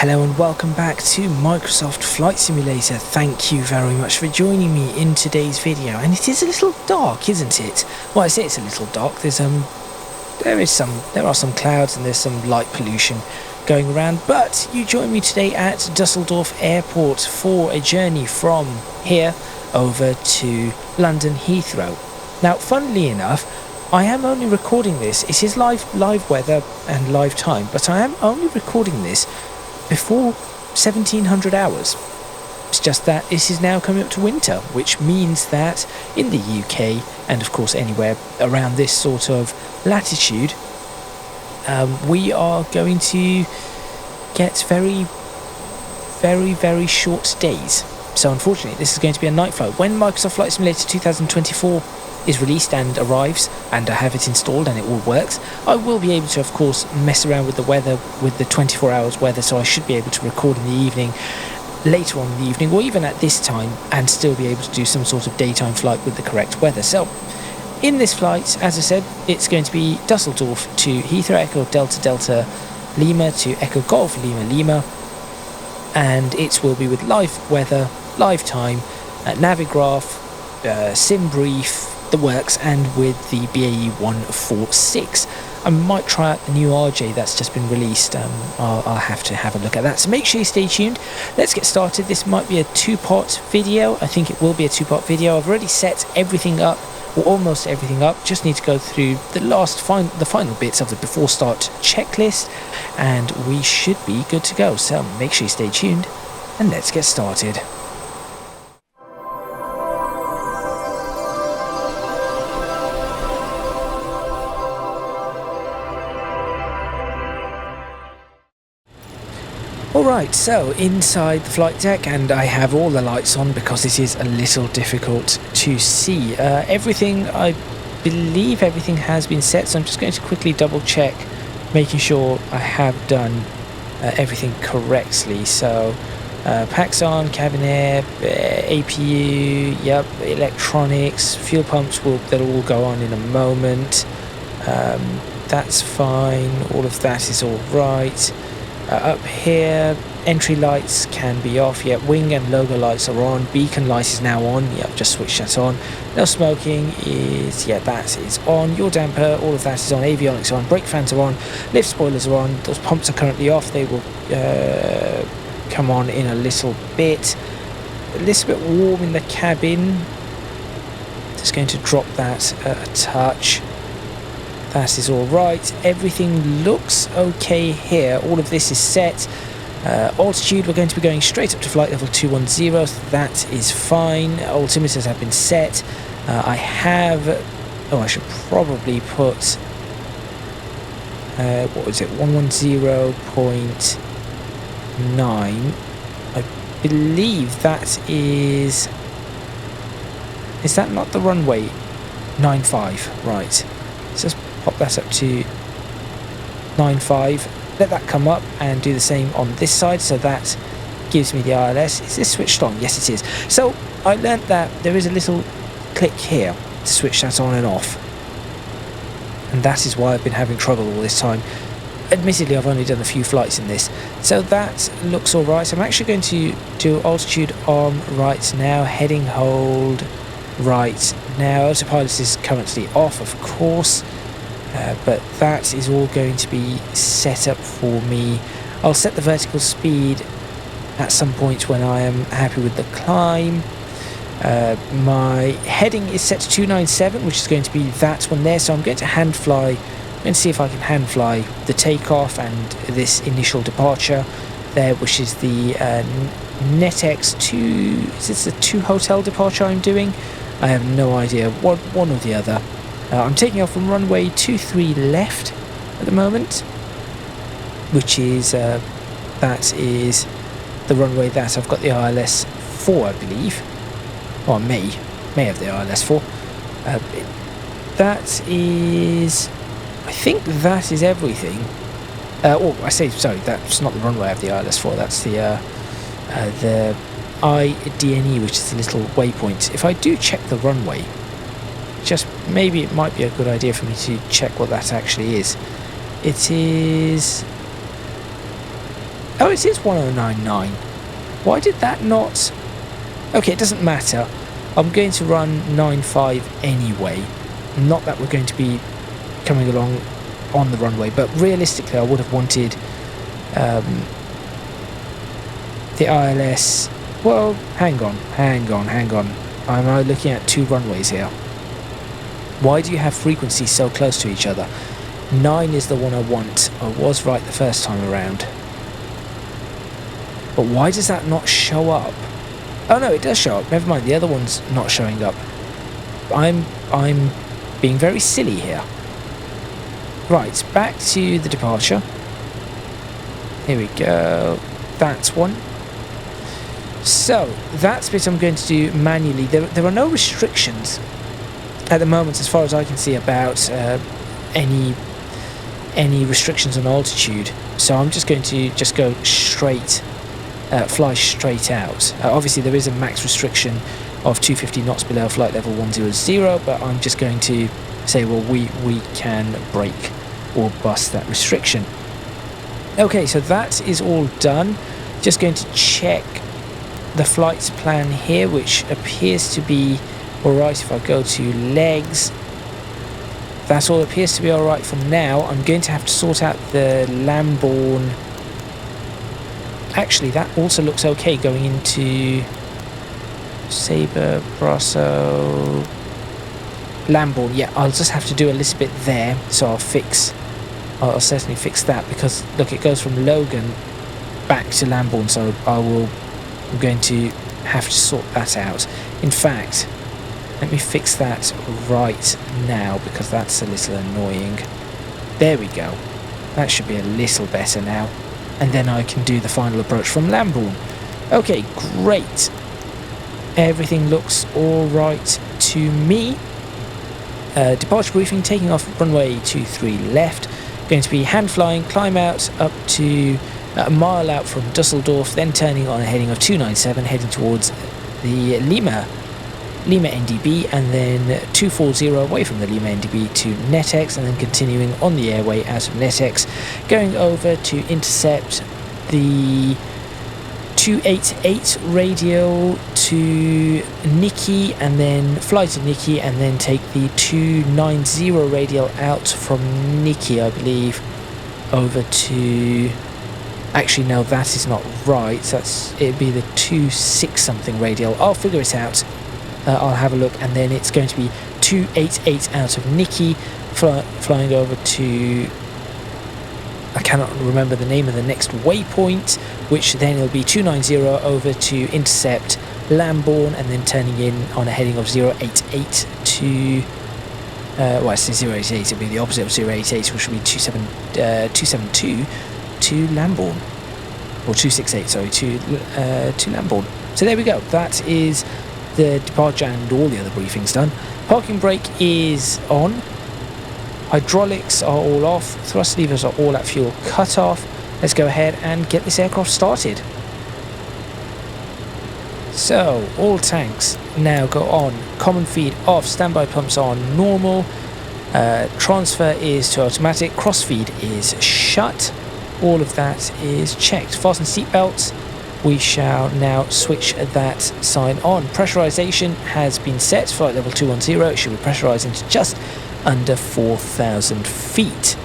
Hello and welcome back to Microsoft Flight Simulator. Thank you very much for joining me in today's video. And it is a little dark, isn't it? Well, I say it's a little dark. There are some clouds and there's some light pollution going around. But you join me today at Dusseldorf Airport for a journey from here over to London Heathrow. Now, funnily enough, I am only recording this. It is live weather and live time, but I am only recording this before 1700 hours. It's just that this is now coming up to winter, which means that in the UK and of course anywhere around this sort of latitude, we are going to get very short days. So unfortunately this is going to be a night flight. When Microsoft Flight Simulator 2024 is released and arrives and I have it installed and it all works, I will be able to of course mess around with the weather, with the 24 hours weather, so I should be able to record in the evening, later on in the evening, or even at this time, and still be able to do some sort of daytime flight with the correct weather. So in this flight, as I said, it's going to be Dusseldorf to Heathrow, Echo Delta Delta Lima to Echo Golf Lima Lima, and it will be with live weather, live time, Navigraph, sim brief, the works, and with the BAE 146. I might try out the new RJ that's just been released. I'll have to have a look at that, so make sure you stay tuned. Let's get started. This might be a two-part video. I think it will be a two-part video. I've already set everything up, or almost everything up. Just need to go through the final bits of the before start checklist, and we should be good to go. So make sure you stay tuned, and let's get started. Alright, so inside the flight deck, and I have all the lights on because it is a little difficult to see. I believe everything has been set, so I'm just going to quickly double check, making sure I have done everything correctly. So packs on, cabin air, APU, yep, electronics, fuel pumps, they'll all go on in a moment. That's fine, all of that is alright. Up here, entry lights can be off. Yep, wing and logo lights are on. Beacon light is now on. Yep, just switched that on. No smoking is, yeah, that is on. Yaw damper, all of that is on. Avionics are on. Brake fans are on. Lift spoilers are on. Those pumps are currently off. They will come on in a little bit. A little bit warm in the cabin. Just going to drop that a touch. That is all right. Everything looks okay here. All of this is set. Altitude, we're going to be going straight up to flight level 210. So that is fine. Altimeters have been set. I should probably put what was it, 110.9. I believe that is that not the runway? 95, right. So let's pop that up to 95. Let that come up and do the same on this side, so that gives me the ILS. Is this switched on? Yes, it is. So I learnt that there is a little click here to switch that on and off, and that is why I've been having trouble all this time. Admittedly, I've only done a few flights in this, so that looks alright. I'm actually going to do altitude on right now, heading hold right now. Autopilot is currently off, of course, but that is all going to be set up for me. I'll set the vertical speed at some point when I am happy with the climb. My heading is set to 297, which is going to be that one there, so I'm going to hand fly. I'm going to see if I can hand fly the takeoff and this initial departure there, which is the NetX 2. Is this the 2 hotel departure I'm doing? I have no idea, one or the other. I'm taking off from runway 23 left at the moment, which is that is the runway that I've got the ILS for, I believe. Or may have the ILS for. That is, I think that is everything. That's not the runway I have the ILS for. That's the EDDL, which is a little waypoint. If I do check the runway, just maybe it might be a good idea for me to check what that actually is. It is Oh, it is 1099. Why did that not... Okay, it doesn't matter. I'm going to run 9.5 anyway. Not that we're going to be coming along on the runway, but realistically I would have wanted the ILS... Well, hang on. I'm looking at two runways here. Why do you have frequencies so close to each other? 9 is the one I want. I was right the first time around. But why does that not show up? Oh no, it does show up. Never mind, the other one's not showing up. I'm being very silly here. Right, back to the departure. Here we go. That's one. So, that's bit I'm going to do manually. There are no restrictions at the moment, as far as I can see, about any restrictions on altitude. So I'm just going to go straight, fly straight out. Obviously there is a max restriction of 250 knots below flight level 100, but I'm just going to say, well, we can break or bust that restriction. Okay, so that is all done. Just going to check the flight's plan here, which appears to be alright. If I go to legs, that all appears to be alright for now. I'm going to have to sort out the Lambourne. Actually, that also looks okay going into Sabre, Brasso, Lambourne. Yeah, I'll just have to do a little bit there, so I'll certainly fix that, because look, it goes from Logan back to Lambourne, so I'm going to have to sort that out. In fact, let me fix that right now, because that's a little annoying. There we go. That should be a little better now. And then I can do the final approach from Lambourne. Okay, great. Everything looks alright to me. Departure briefing, taking off runway 23 left. Going to be hand flying, climb out up to a mile out from Dusseldorf, then turning on a heading of 297, heading towards the Lima NDB, and then 240 away from the Lima NDB to NetX, and then continuing on the airway out of NetX, going over to intercept the 288 radial to Nikki, and then fly to Nikki, and then take the 290 radial out from Nikki, I believe, over to... Actually, no, that is not right. It'd be the 26 something radial. I'll figure it out. I'll have a look, and then it's going to be 288 out of Nikki, flying over to... I cannot remember the name of the next waypoint, which then will be 290 over to intercept Lambourne, and then turning in on a heading of 088 to... well, I say 088, it'll be the opposite of 088, which will be 272 to Lambourne. Or 268, sorry, to Lambourne. So there we go. That is the departure and all the other briefings done. Parking brake is on. Hydraulics are all off. Thrust levers are all at fuel cut off. Let's go ahead and get this aircraft started. So, all tanks now go on. Common feed off. Standby pumps on normal. Transfer is to automatic. Cross feed is shut. All of that is checked. Fasten seatbelts. We shall now switch that sign on. Pressurization has been set. Flight level 210. It should be pressurizing to just under 4,000 feet.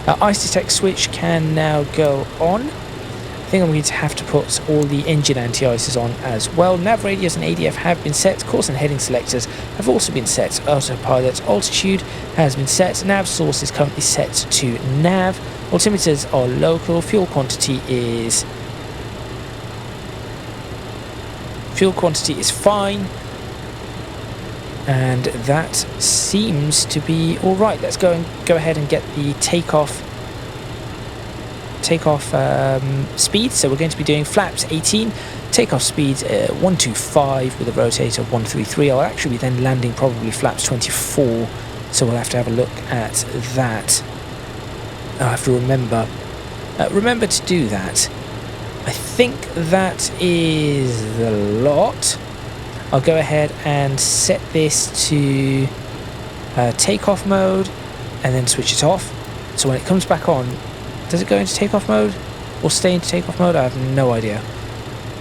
Ice detect switch can now go on. I think I'm going to have to put all the engine anti-ices on as well. Nav radius and ADF have been set. Course and heading selectors have also been set. Autopilot altitude has been set. Nav source is currently set to nav. Altimeters are local. Fuel quantity is fine. And that seems to be all right. Let's go ahead and get the takeoff speed. So we're going to be doing flaps 18, takeoff speed 125 with a rotator of 133. I'll actually be then landing probably flaps 24, so we'll have to have a look at that. I have to remember to do that. I think that is the lot. I'll go ahead and set this to takeoff mode and then switch it off. So when it comes back on, does it go into takeoff mode? or stay into takeoff mode. I have no idea.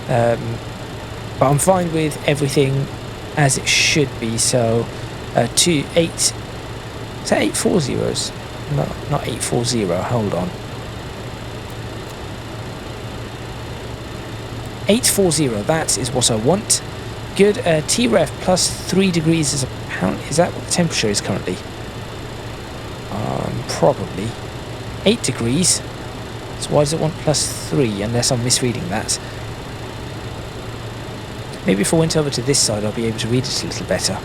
But I'm fine with everything as it should be. So 28, is that 840s? No, not 840, hold on. 840, that is what I want. Good. T-ref plus 3 degrees is apparently, is that what the temperature is currently? Probably 8 degrees. So why does it want plus 3, unless I'm misreading that? Maybe if I went over to this side I'll be able to read it a little better.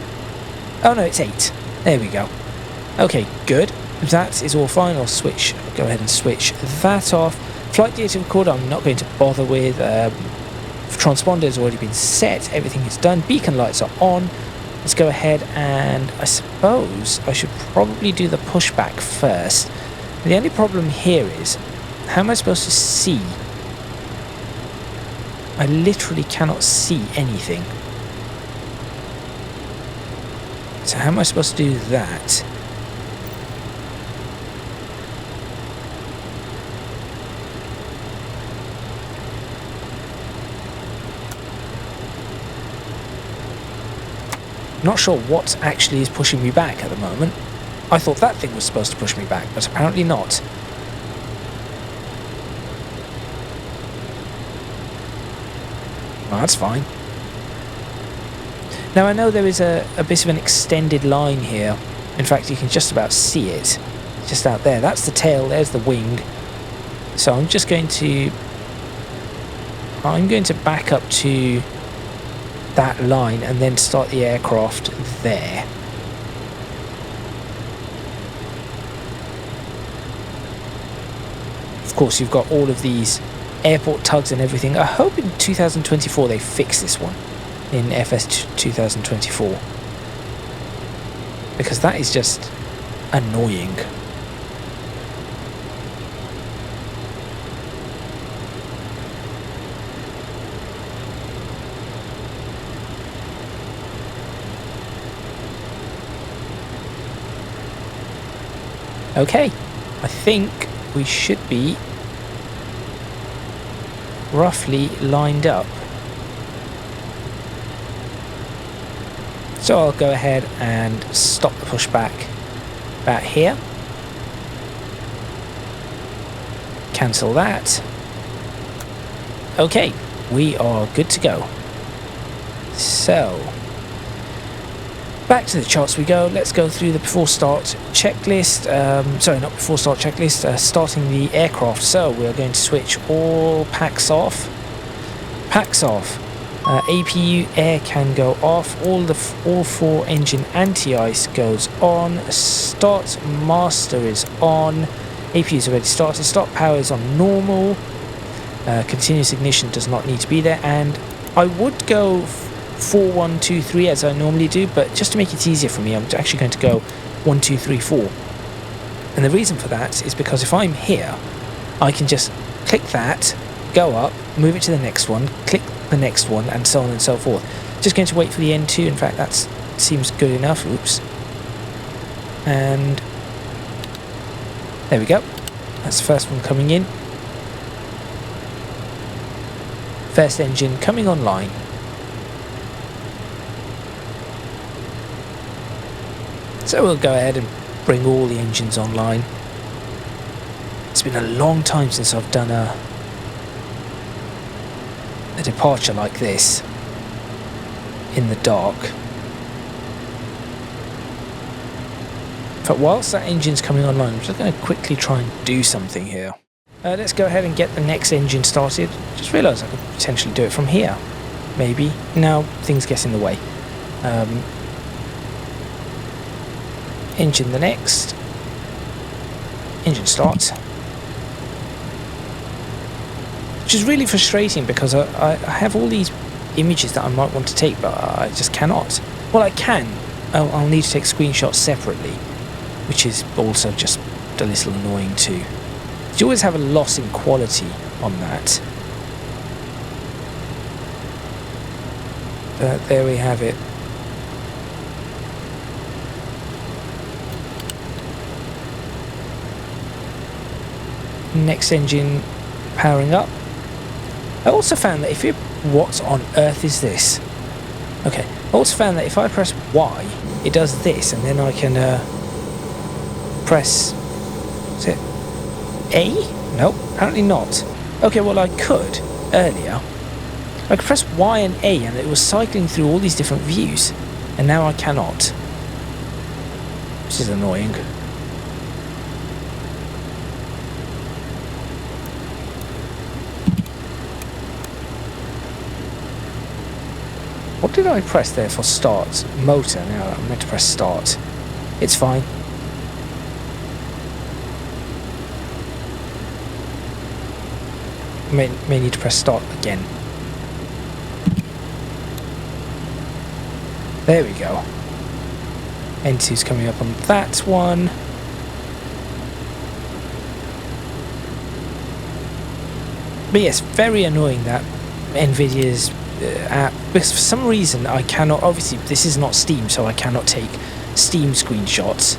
Oh no, it's 8. There we go. Okay, good. That is all fine. I'll switch, go ahead and switch that off. Flight data recorder I'm not going to bother with. Transponder has already been set. Everything is done. Beacon lights are on. Let's go ahead and I suppose I should probably do the pushback first. The only problem here is, how am I supposed to see? I literally cannot see anything. So how am I supposed to do that? Not sure what actually is pushing me back at the moment. I thought that thing was supposed to push me back, but apparently not. Well, that's fine. Now I know there is a bit of an extended line here. In fact, you can just about see it. Just out there. That's the tail, there's the wing. So I'm just going to... I'm going to back up to that line and then start the aircraft there. Of course, you've got all of these airport tugs and everything. I hope in 2024 they fix this one in FS 2024, because that is just annoying. Okay, I think we should be roughly lined up. So I'll go ahead and stop the pushback about here. Cancel that. Okay, we are good to go. So, back to the charts we go. Let's go through the before start checklist. Sorry, not before start checklist. Starting the aircraft. So we are going to switch all packs off. Packs off. APU air can go off. All 4 engine anti-ice goes on. Start master is on. APU is already started. Start power is on normal. Continuous ignition does not need to be there. And I would go 4, 1, 2, 3 as I normally do, but just to make it easier for me, I'm actually going to go 1, 2, 3, 4. And the reason for that is because if I'm here, I can just click that, go up, move it to the next one, click the next one, and so on and so forth. Just going to wait for the N2. In fact, that seems good enough. Oops. And there we go. That's the first one coming in. First engine coming online. So we'll go ahead and bring all the engines online. It's been a long time since I've done a departure like this in the dark. But whilst that engine's coming online, I'm just going to quickly try and do something here. Let's go ahead and get the next engine started. Just realised I could potentially do it from here. Maybe. Now things get in the way. Engine the next. Engine starts. Which is really frustrating because I have all these images that I might want to take, but I just cannot. Well, I can. I'll need to take screenshots separately, which is also just a little annoying too. You always have a loss in quality on that. But there we have it. Next engine Powering up. I also found that if you... What on earth is this? Okay. I also found that if I press Y, it does this, and then I can press... Is it A? Nope, apparently not. Okay, well I could, earlier. I could press Y and A, and it was cycling through all these different views. And now I cannot. Which is annoying. What did I press there for start? Motor. Now I'm meant to press start. It's fine. May need to press start again. There we go. N2's coming up on that one. But yes, very annoying that NVIDIA's app, because for some reason I cannot, obviously this is not Steam, so I cannot take Steam screenshots.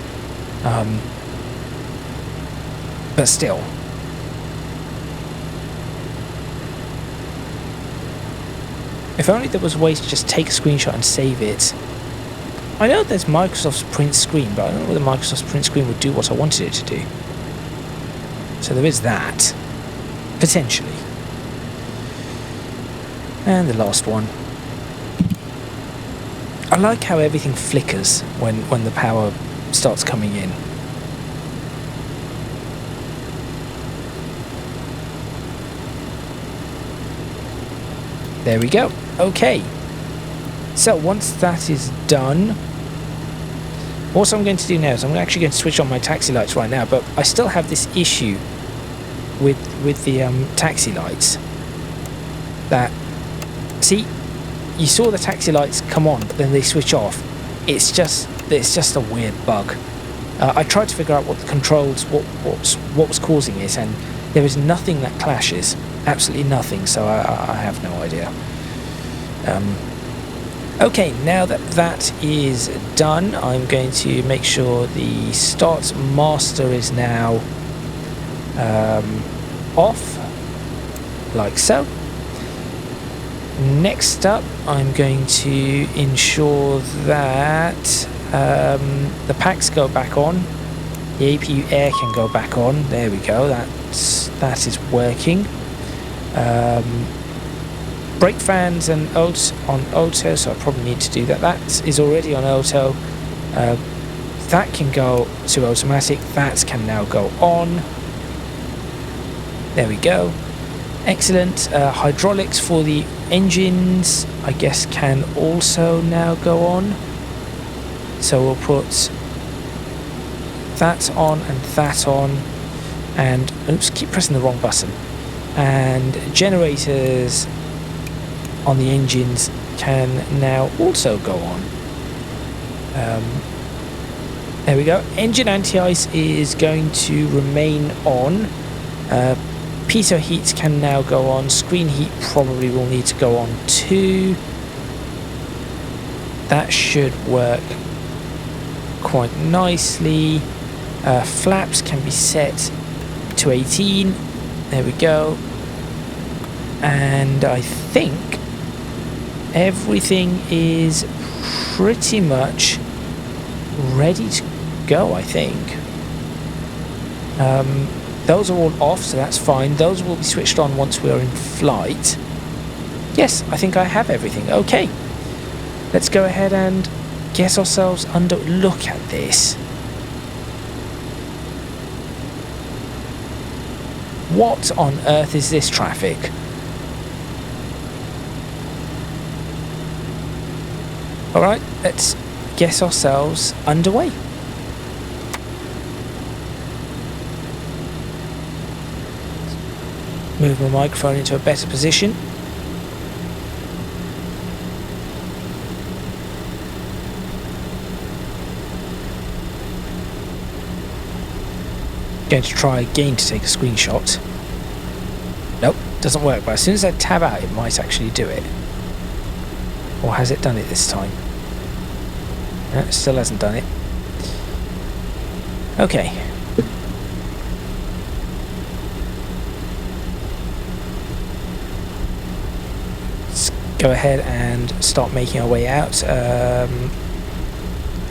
But still. If only there was a way to just take a screenshot and save it. I know there's Microsoft's print screen, but I don't know whether Microsoft's print screen would do what I wanted it to do. So there is that. Potentially. And the last one. I like how everything flickers when the power starts coming in. There we go. Okay. So once that is done, what I'm going to do now is I'm actually going to switch on my taxi lights right now, but I still have this issue with the taxi lights. That, see, you saw the taxi lights come on, but then they switch off. It's just a weird bug. I tried to figure out what the controls, what was causing it, and there is nothing that clashes. Absolutely nothing, so I have no idea. Okay, now that that is done, I'm going to make sure the start master is now off, like so. Next up, I'm going to ensure that the packs go back on, the APU air can go back on. There we go, that is working. Brake fans and on auto, so I probably need to do that. That is already on auto. That can go to automatic. That can now go on. There we go. Excellent. Hydraulics for the engines, I guess, can also now go on. So we'll put that on and that on. And oops, keep pressing the wrong button. And generators on the engines can now also go on. There we go. Engine anti-ice is going to remain on. Pitot heat can now go on. Screen heat probably will need to go on too. That should work quite nicely. Flaps can be set to 18. There we go. And I think everything is pretty much ready to go, I think. Those are all off, so that's fine. Those will be switched on once we are in flight. Yes, I think I have everything. Okay. Let's go ahead and get ourselves under... Look at this. What on earth is this traffic? Alright, let's get ourselves underway. Move my microphone into a better position. Going to try again to take a screenshot. Nope, doesn't work, but as soon as I tab out it might actually do it. Or has it done it this time? No, it still hasn't done it. Okay. go ahead and start making our way out.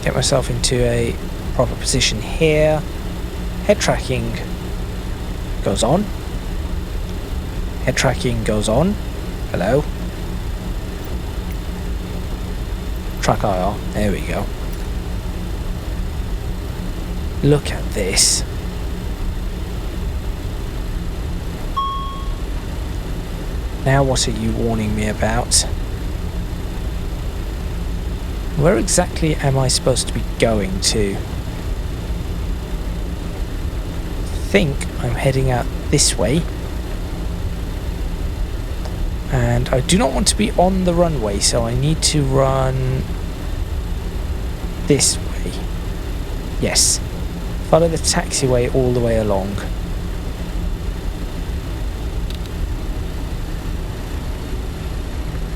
Get myself into a proper position here. Head tracking goes on. Head tracking goes on. Hello. Track IR. There we go. Look at this. Now what are you warning me about? Where exactly am I supposed to be going to? I think I'm heading out this way. And I do not want to be on the runway, so I need to run this way. Yes. Follow the taxiway all the way along.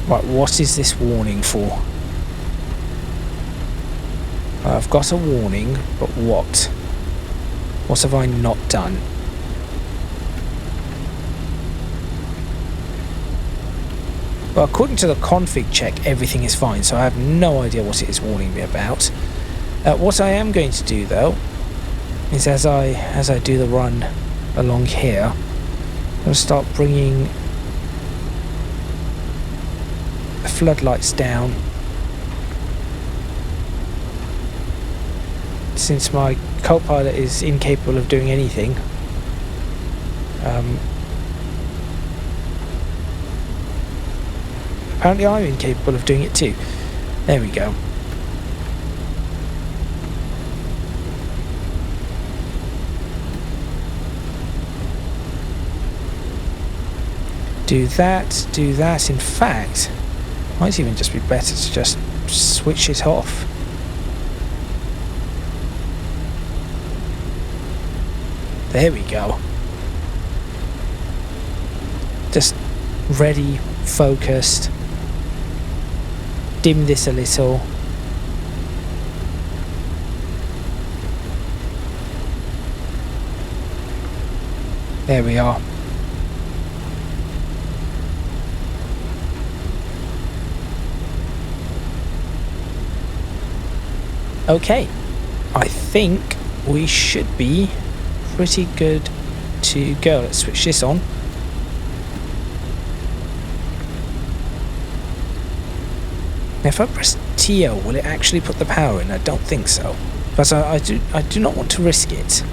Right, what is this warning for? I've got a warning, but what? What have I not done? Well, according to the config check, everything is fine, so I have no idea what it is warning me about. What I am going to do, though, is as I do the run along here, I'm going to start bringing the floodlights down. Since my co-pilot is incapable of doing anything, apparently I'm incapable of doing it too. There we go. Do that, do that. In fact, might even just be better to just switch it off. There we go. Just ready, focused. Dim this a little. There we are. Okay, I think we should be pretty good to go. Let's switch this on. Now if I press TO, will it actually put the power in? I don't think so, but I do not want to risk it.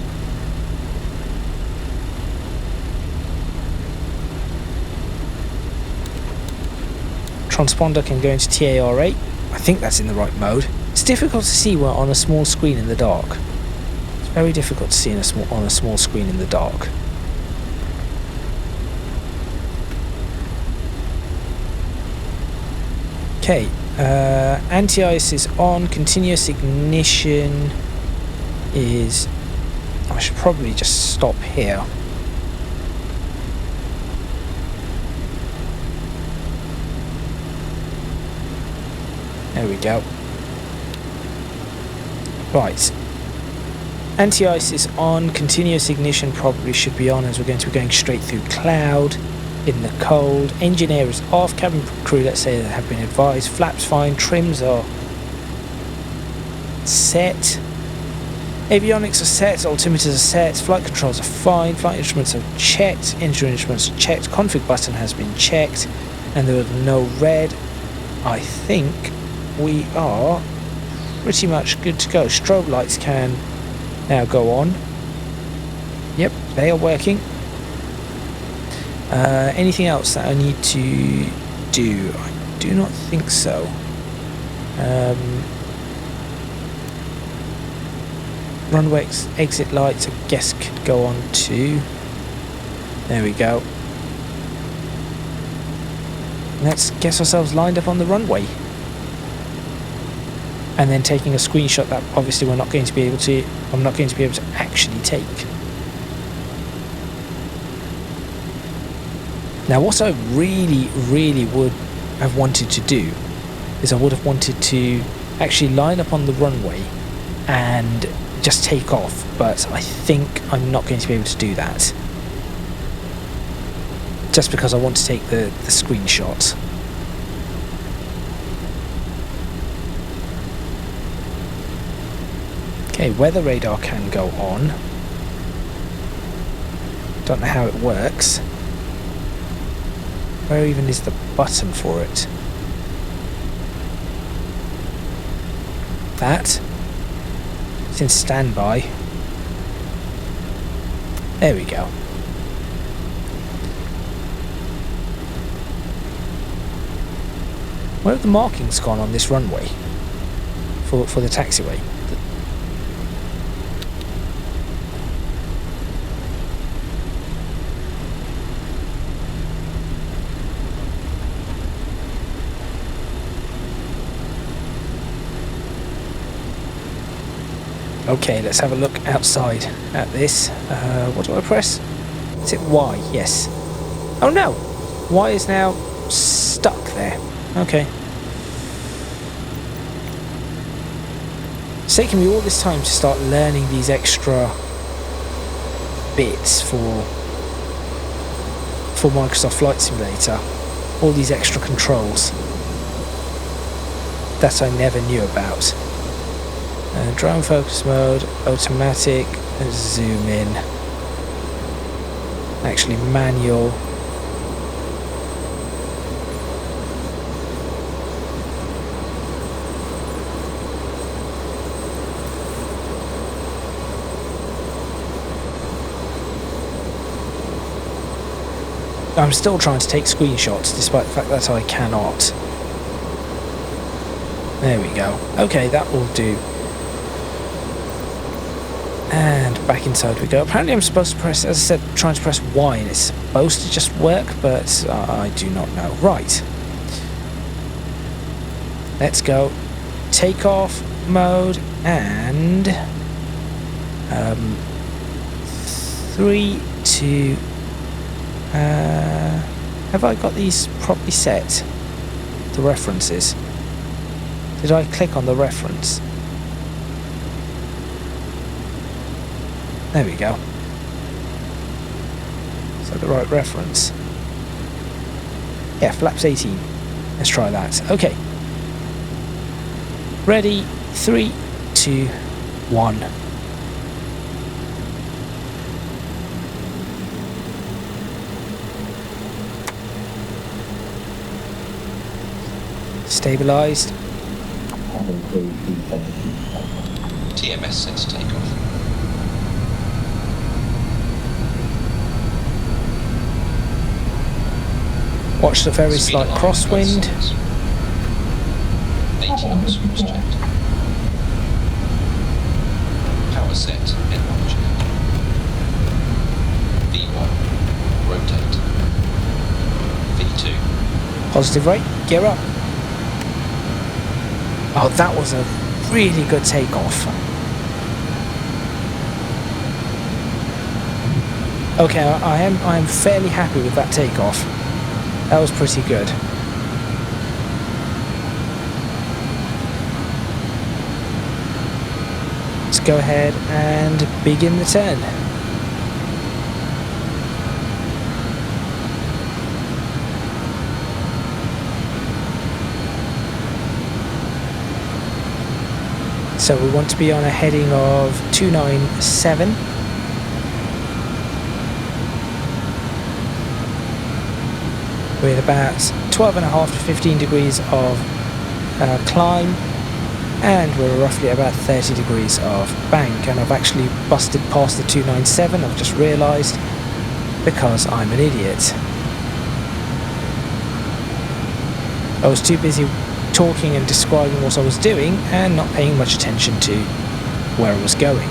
Transponder can go into TAR8. I think that's in the right mode. It's difficult to see on a small screen in the dark. It's very difficult to see on a small screen in the dark. Okay, anti-ice is on. Continuous ignition is... I should probably just stop here. There we go. Right. Anti-ice is on. Continuous ignition probably should be on, as we're going to be going straight through cloud in the cold. Engine air is off. Cabin crew, let's say, that have been advised. Flaps fine. Trims are set. Avionics are set. Altimeters are set. Flight controls are fine. Flight instruments are checked. Engine instruments are checked. Config button has been checked. And there was no red. I think we are pretty much good to go. Strobe lights can now go on. Yep, they are working. Anything else that I need to do? I do not think so. Runway exit lights, I guess, could go on too. There we go. Let's get ourselves lined up on the runway. And then taking a screenshot that obviously I'm not going to be able to actually take. Now what I really would have wanted to do is I would have wanted to actually line up on the runway and just take off, but I think I'm not going to be able to do that. Just because I want to take the screenshot. Okay, weather radar can go on. Don't know how it works. Where even is the button for it? That. It's in standby. There we go. Where have the markings gone on this runway for the taxiway? Okay, let's have a look outside at this. What do I press? Is it Y? Yes. Oh no! Y is now stuck there. Okay. It's taken me all this time to start learning these extra bits for Microsoft Flight Simulator. All these extra controls that I never knew about. Drone focus mode, automatic, zoom in, actually manual. I'm still trying to take screenshots despite the fact that I cannot. There we go. Okay, that will do. And back inside we go. Apparently I'm supposed to press, as I said, trying to press Y and it's supposed to just work, but I do not know. Right. Let's go. Takeoff mode and 3, 2. Have I got these properly set? The references. Did I click on the reference? There we go. Is that the right reference? Yeah, flaps 18. Let's try that. Okay. Ready, 3, 2, 1. Stabilized. TMS set to take off. Watch the very slight crosswind. 80 knots was checked. Power set N1 checked. V1 rotate. V2 Positive rate, gear up. Oh, that was a really good takeoff. Okay, I am fairly happy with that takeoff. That was pretty good. Let's go ahead and begin the turn. So we want to be on a heading of 297. With about 12.5 to 15 degrees of climb, and we're roughly about 30 degrees of bank, and I've actually busted past the 297, I've just realised, because I'm an idiot. I was too busy talking and describing what I was doing and not paying much attention to where I was going.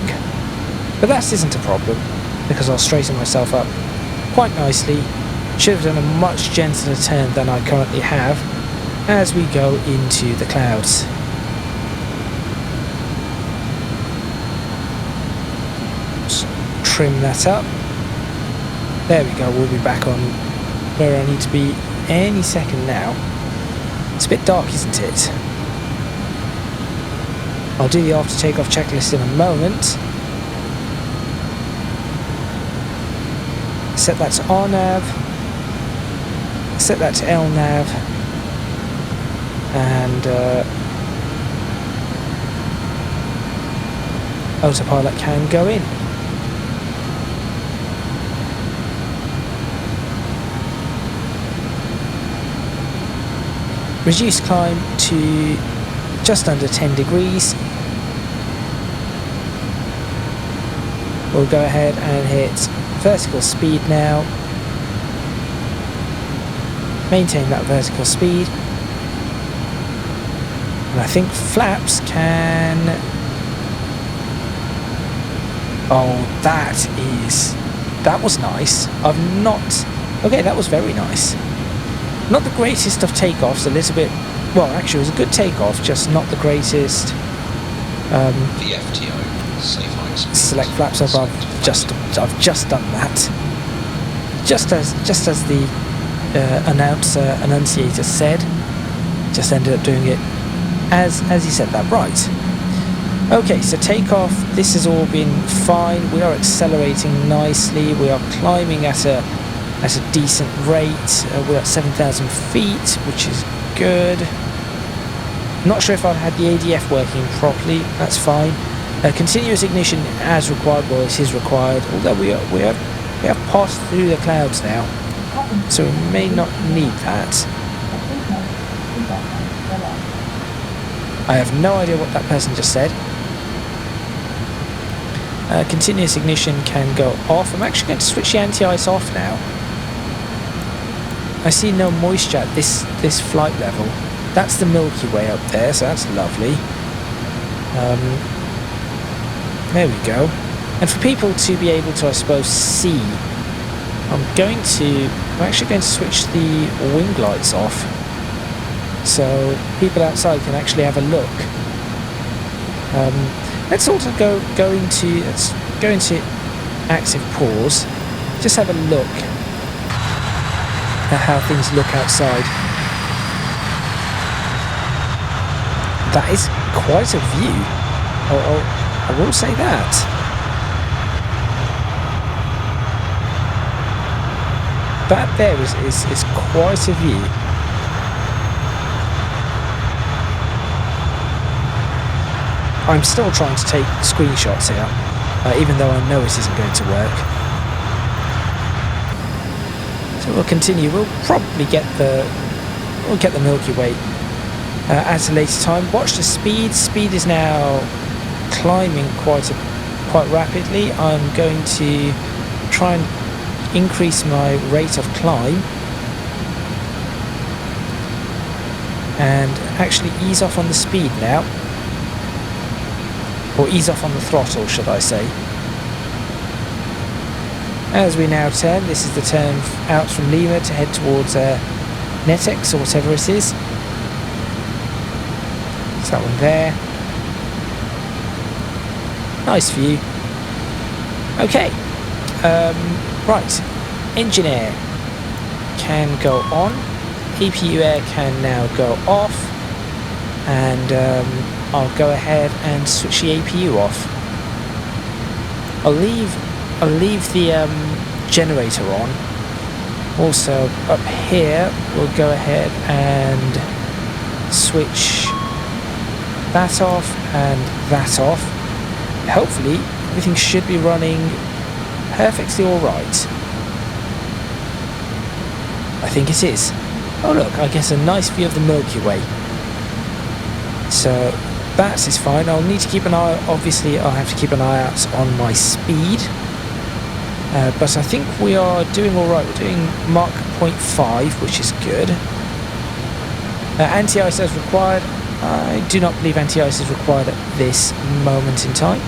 But that isn't a problem, because I'll straighten myself up quite nicely. Should have done a much gentler turn than I currently have as we go into the clouds. Just trim that up. There we go, we'll be back on where I need to be any second now. It's a bit dark, isn't it? I'll do the after takeoff checklist in a moment. Set that to RNAV. Set that to LNAV. And autopilot can go in. Reduce climb to just under 10 degrees. We'll go ahead and hit vertical speed now. Maintain that vertical speed. And I think flaps can... Oh, that was nice. I've not... Okay, that was very nice. Not the greatest of takeoffs, a little bit... Well, actually, it was a good takeoff, just not the greatest. VFTO, safe height speed. Select flaps above. I've just done that. Just as the enunciator said. Just ended up doing it as he said that. Right. Okay, so takeoff. This has all been fine. We are accelerating nicely. We are climbing at a decent rate. We're at 7,000 feet, which is good. Not sure if I've had the ADF working properly. That's fine. Continuous ignition as required. Well, it is required. Although we have passed through the clouds now, so we may not need that. I have no idea what that person just said. Continuous ignition can go off. I'm actually going to switch the anti-ice off now. I see no moisture at this flight level. That's the Milky Way up there, so that's lovely. There we go. And for people to be able to, I suppose, see, I'm actually going to switch the wing lights off, so people outside can actually have a look. Let's also go into active pause. Just have a look at how things look outside. That is quite a view. I will say that. That there is quite a view. I'm still trying to take screenshots here, even though I know it isn't going to work. So we'll continue. We'll probably get the Milky Way at a later time. Watch the speed. Speed is now climbing quite rapidly. I'm going to try and increase my rate of climb and actually ease off on the speed now, or ease off on the throttle, should I say. As we now turn, this is the turn out from Lima to head towards Netex or whatever it is. It's that one there. Nice view. Okay. Right. Engine air can go on. APU air can now go off. And I'll go ahead and switch the APU off. I'll leave the generator on. Also up here we'll go ahead and switch that off and that off. Hopefully everything should be running perfectly alright. I think it is. Oh look, I guess a nice view of the Milky Way. So that is fine. I'll need to keep an eye, obviously I'll have to keep an eye out on my speed. But I think we are doing alright. We're doing Mach 0.5, which is good. Anti-ice as required. I do not believe anti-ice is required at this moment in time.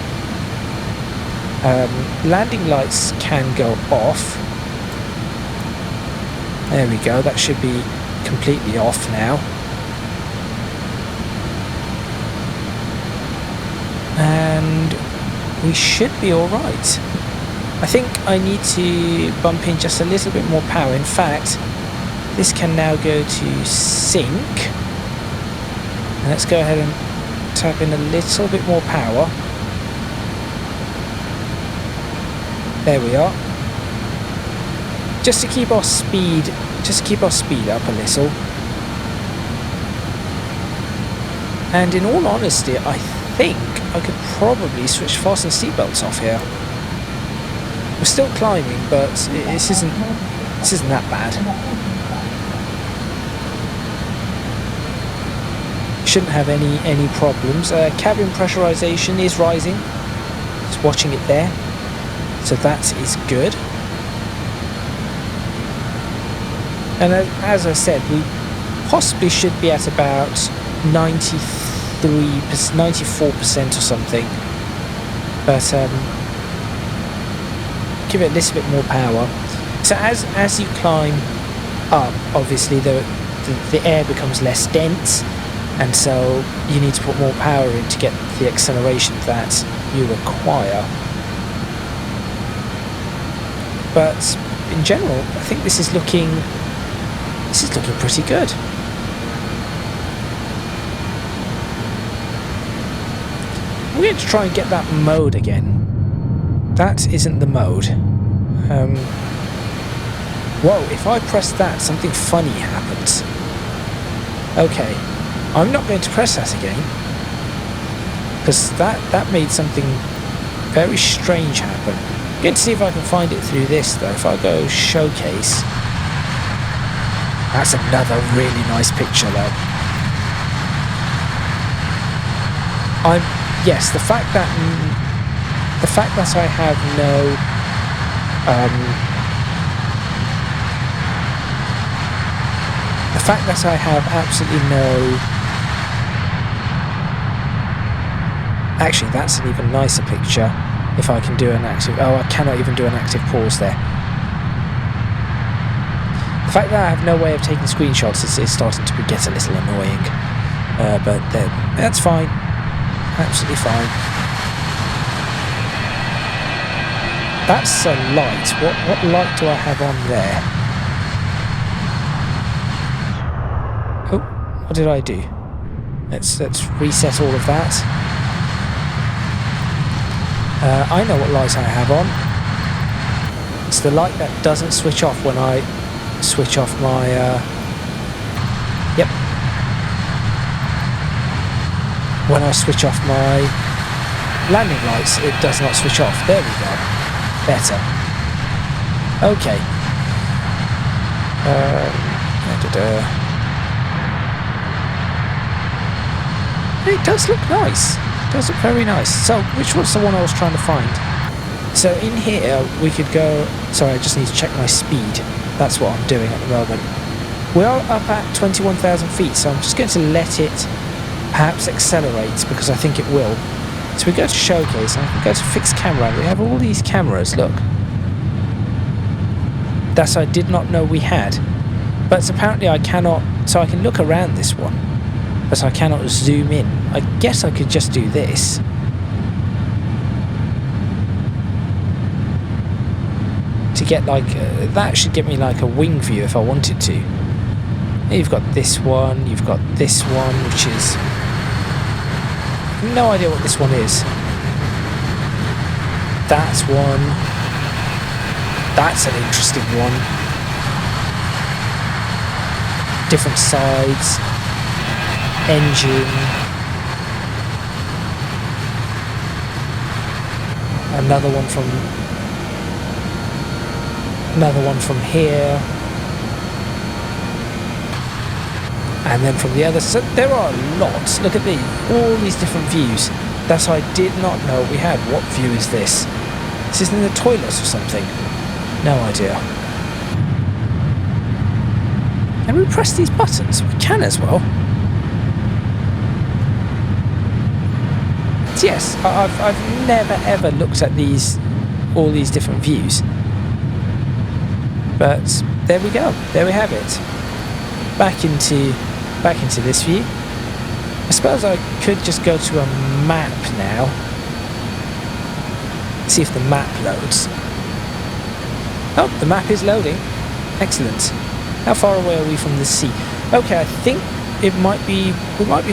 Landing lights can go off. There we go. That should be completely off now. And we should be alright. I think I need to bump in just a little bit more power. In fact, this can now go to sync. And let's go ahead and tap in a little bit more power. There we are. Just to keep our speed up a little. And in all honesty, I think I could probably switch fasten seatbelts off here. We're still climbing, but this isn't that bad. Shouldn't have any problems. Cabin pressurization is rising. Just watching it there. So that is good. And as I said, we possibly should be at about 94% or something. But give it a little bit more power. So as you climb up, obviously the air becomes less dense, and so you need to put more power in to get the acceleration that you require. But in general, I think this is looking pretty good. We're going to try and get that mode again. That isn't the mode. Whoa, if I press that, something funny happens. Okay, I'm not going to press that again, because that made something very strange happen. I'm going to see if I can find it through this though. If I go showcase, that's another really nice picture though. Yes, the fact that I have no the fact that I have absolutely no. Actually, that's an even nicer picture. If I can do an active... Oh, I cannot even do an active pause there. The fact that I have no way of taking screenshots is starting to get a little annoying. But that's fine. Absolutely fine. That's a light. What light do I have on there? Oh, what did I do? Let's reset all of that. I know what light I have on. It's the light that doesn't switch off when I switch off my... Yep. When I switch off my landing lights, it does not switch off. There we go. Better. Okay. It does look nice. It does look very nice. So, which was the one I was trying to find? So in here, we could go... Sorry, I just need to check my speed. That's what I'm doing at the moment. We are up at 21,000 feet, so I'm just going to let it perhaps accelerate, because I think it will. So we go to showcase, and I can go to fixed camera. We have all these cameras, look. That I did not know we had. But apparently I cannot... So I can look around this one, but I cannot zoom in. I guess I could just do this. To get like... that should give me like a wing view if I wanted to. You've got this one, you've got this one, which is... no idea what this one is. That's one. That's an interesting one. Different sides. Engine. Another one from here. And then from the other side, there are lots. Look at these, all these different views. That I did not know we had. What view is this? Is this in the toilets or something? No idea. And we press these buttons. We can as well. Yes, I've never ever looked at all these different views. But there we go. There we have it. Back into this view. I suppose I could just go to a map now. See if the map loads. Oh, the map is loading. Excellent. How far away are we from the sea? Okay, I think we might be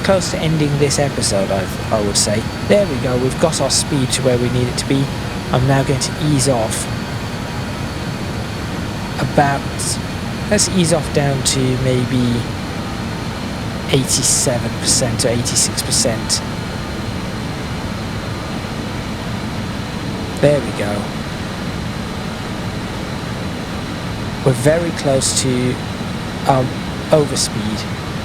close to ending this episode, I would say. There we go, we've got our speed to where we need it to be. I'm now going to ease off. Let's ease off down to maybe 87% or 86%. There we go. We're very close to overspeed.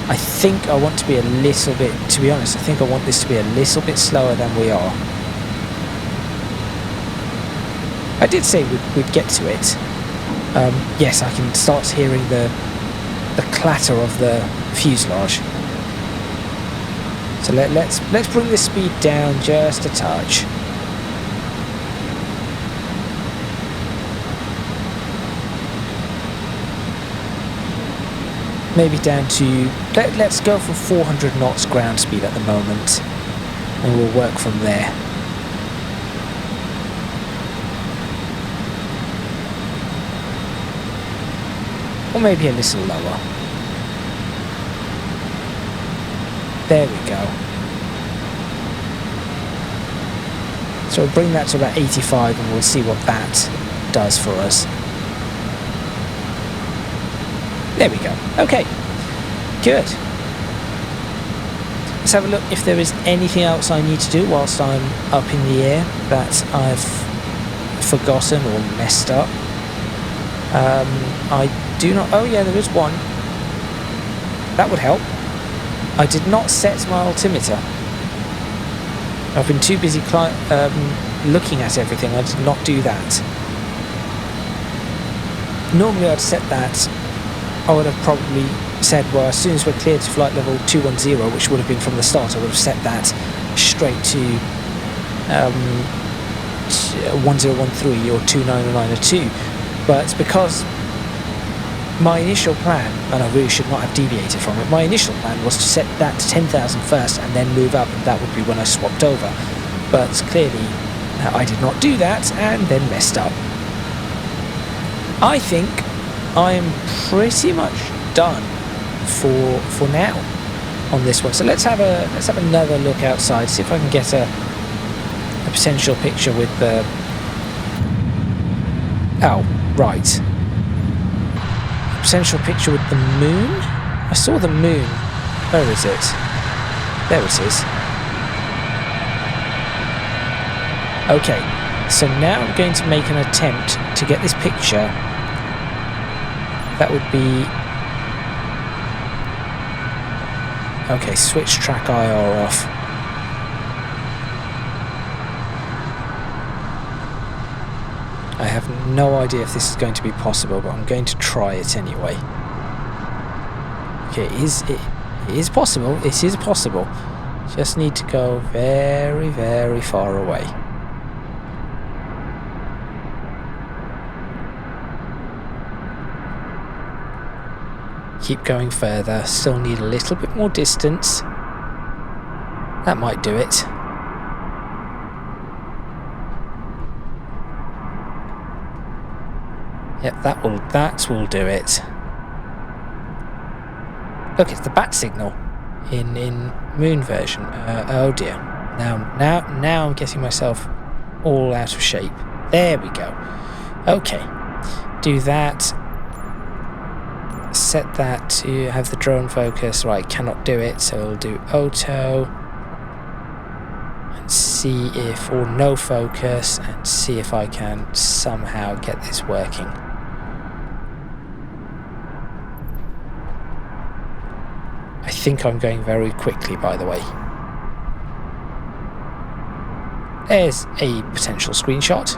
I think I want to be a little bit, to be honest, I think I want this to be a little bit slower than we are. I did say we'd get to it. Yes, I can start hearing the clatter of the fuselage. So let's bring the speed down just a touch. Maybe down to, let's go for 400 knots ground speed at the moment, and we'll work from there. Or maybe a little lower. There we go. So we'll bring that to about 85 and we'll see what that does for us. There we go. Okay, good. Let's have a look if there is anything else I need to do whilst I'm up in the air that I've forgotten or messed up. I do not... Oh yeah, there is one. That would help. I did not set my altimeter. I've been too busy looking at everything. I did not do that. Normally I'd set that. I would have probably said, well, as soon as we're cleared to flight level 210, which would have been from the start, I would have set that straight to 1013 or 29902. But because my initial plan, and I really should not have deviated from it, my initial plan was to set that to 10,000 first and then move up, and that would be when I swapped over. But clearly I did not do that and then messed up. I think I am pretty much done for now on this one. So let's have another look outside, see if I can get a potential picture with the... Oh, right. A potential picture with the moon? I saw the moon. Where is it? There it is. Okay, so now I'm going to make an attempt to get this picture. That would be... Okay, switch track IR off. I have no idea if this is going to be possible, but I'm going to try it anyway. Okay, it is possible. It is possible. Just need to go very, very far away. Keep going further. Still need a little bit more distance. That might do it. Yep, that will do it. Look, it's the bat signal in moon version. Oh dear. Now I'm getting myself all out of shape. There we go. Okay. Do that. Set that to have the drone focus. Right, cannot do it, so we'll do auto and see if, or no focus, and see if I can somehow get this working. I think I'm going very quickly, by the way. There's a potential screenshot.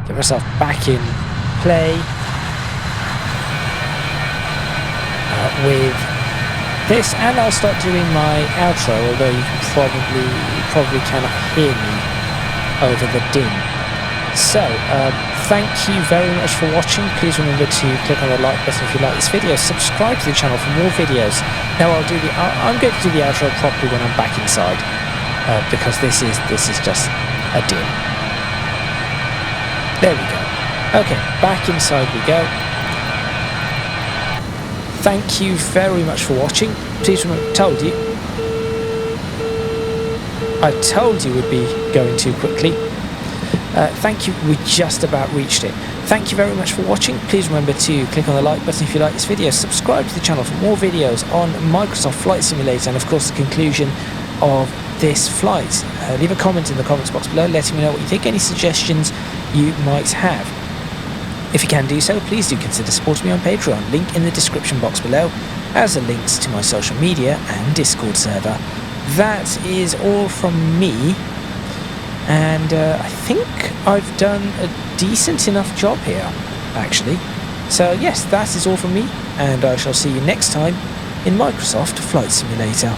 Get myself back in play. With this, and I'll start doing my outro, although you probably cannot hear me over the din. So thank you very much for watching. Please remember to click on the like button if you like this video. Subscribe to the channel for more videos. Now I'm going to do the outro properly when I'm back inside, because this is just a din. There we go. Okay, back inside we go. Thank you very much for watching. Please remember, I told you we'd be going too quickly. Thank you, we just about reached it. Thank you very much for watching. Please remember to click on the like button if you like this video. Subscribe to the channel for more videos on Microsoft Flight Simulator, and of course the conclusion of this flight. Leave a comment in the comments box below letting me know what you think, any suggestions you might have. If you can do so, please do consider supporting me on Patreon, link in the description box below, as are links to my social media and Discord server. That is all from me, and I think I've done a decent enough job here, actually. So yes, that is all from me, and I shall see you next time in Microsoft Flight Simulator.